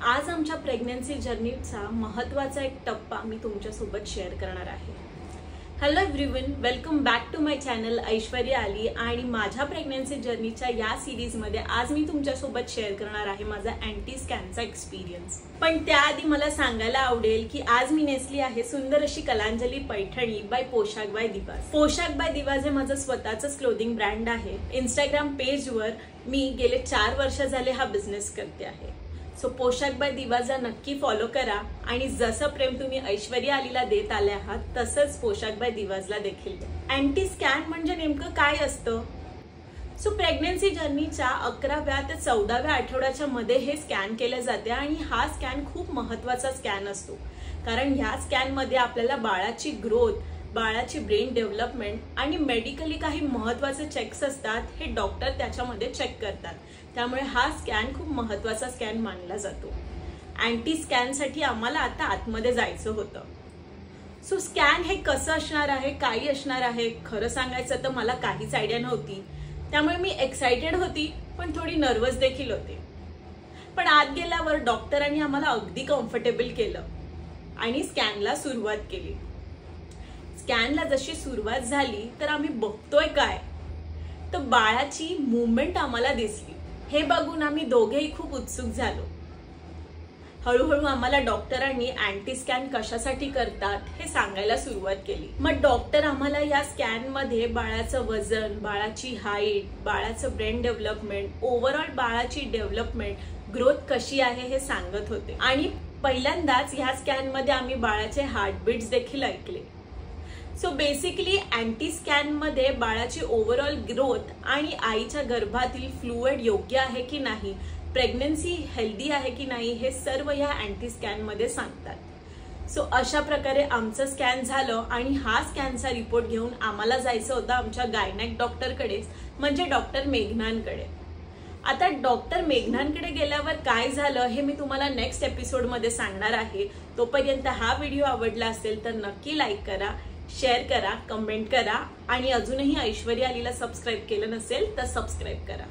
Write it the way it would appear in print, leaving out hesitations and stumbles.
आज आमच्या प्रेग्नन्सी जर्नीचा महत्त्वाचा एक टप्पा मी तुमच्यासोबत शेअर करणार आहे। Hello everyone, welcome back to my channel Aishwarya आली। आणि माझ्या प्रेग्नन्सी जर्नीच्या या सिरीजमध्ये आज मी तुमच्यासोबत शेअर करणार आहे माझा अँटी स्कॅनचा एक्सपिरियन्स। पण त्याआधी मला सांगायला आवडेल की आज मी नेसली आहे सुंदर अशी कलांजली पैठणी बाय पोशाख बाय दिवाज। पोशाख बाय दिवाज हे माझं स्वतःच क्लोथिंग ब्रँड आहे। इंस्टाग्राम पेजवर मी गेले 4 वर्ष झाले हा बिझनेस करते आहे। सो पोशाख बाय दिवाजला नक्की फॉलो करा आणि जसं प्रेम तुम्ही ऐश्वर्या आलीला देत आले आहात तसंच पोशाख बाय दिवाजला देखील द्या। अँटी स्कॅन म्हणजे नेमकं काय असतं? सो प्रेग्नन्सी जर्नीच्या 11व्या ते 14व्या आठवड्याच्या मध्ये हे स्कॅन केले जाते आणि हा स्कॅन खूप महत्त्वाचा स्कॅन असतो, कारण ह्या स्कॅन मध्ये आपल्याला बाळाची ग्रोथ, बाळाची ब्रेन डेव्हलपमेंट आणि मेडिकली काही महत्त्वाचे चेक्स असतात, हे डॉक्टर त्याच्यामध्ये चेक करतात। त्यामुळे हा स्कॅन खूप महत्त्वाचा स्कॅन मानला जातो। अँटी स्कॅनसाठी आम्हाला आता आतमध्ये जायचं होतं। सो स्कॅन हे कसं असणार आहे, काय असणार आहे, खरं सांगायचं तर मला काहीच आयडिया नव्हती। त्यामुळे मी एक्साइटेड होती पण थोडी नर्वस देखील होते। पण आत गेल्यावर डॉक्टरांनी आम्हाला अगदी कम्फर्टेबल केलं आणि स्कॅनला सुरुवात केली। स्कॅनला जशी सुरुवात झाली तर आम्ही बघतोय काय, तर बाळाची मूवमेंट आम्हाला दिसली। हे बघून आम्ही दोघेही खूप उत्सुक झालो। हळूहळू आम्हाला डॉक्टरांनी अँटी स्कॅन कशासाठी करतात हे सांगायला सुरुवात केली। मग डॉक्टर आम्हाला या स्कॅन मध्ये बाळाचं वजन, बाळाची हाईट, बाळाचं ब्रेन डेव्हलपमेंट, ओव्हरऑल बाळाची डेव्हलपमेंट, ग्रोथ कशी आहे हे सांगत होते। आणि पहिल्यांदाच ह्या स्कॅन मध्ये आम्ही बाळाचे हार्टबीट्स देखील ऐकले। सो बेसिकली अँटी स्कॅन मध्ये बाळाची ओव्हरऑल ग्रोथ आणि आईच्या गर्भातील फ्लुइड योग्य आहे की नाही, प्रेग्नन्सी हेल्दी आहे की नाही, हे सर्व या अँटी स्कॅन मध्ये सांगतात। सो अशा प्रकारे आमचं स्कॅन झालं आणि हा स्कॅनचा रिपोर्ट घेऊन आम्हाला जायचं होतं आमच्या गायनॅक डॉक्टरकडे, म्हणजे डॉक्टर मेघनांकडे। आता डॉक्टर मेघनांकडे गेल्यावर काय झालं हे मी तुम्हाला नेक्स्ट एपिसोड मध्ये सांगणार आहे। तोपर्यंत हा व्हिडिओ आवडला असेल तर नक्की लाईक करा, शेअर करा, कमेंट करा आणि अजूनही ऐश्वर्या आलीला सबस्क्राईब केलं नसेल तर सबस्क्राईब करा।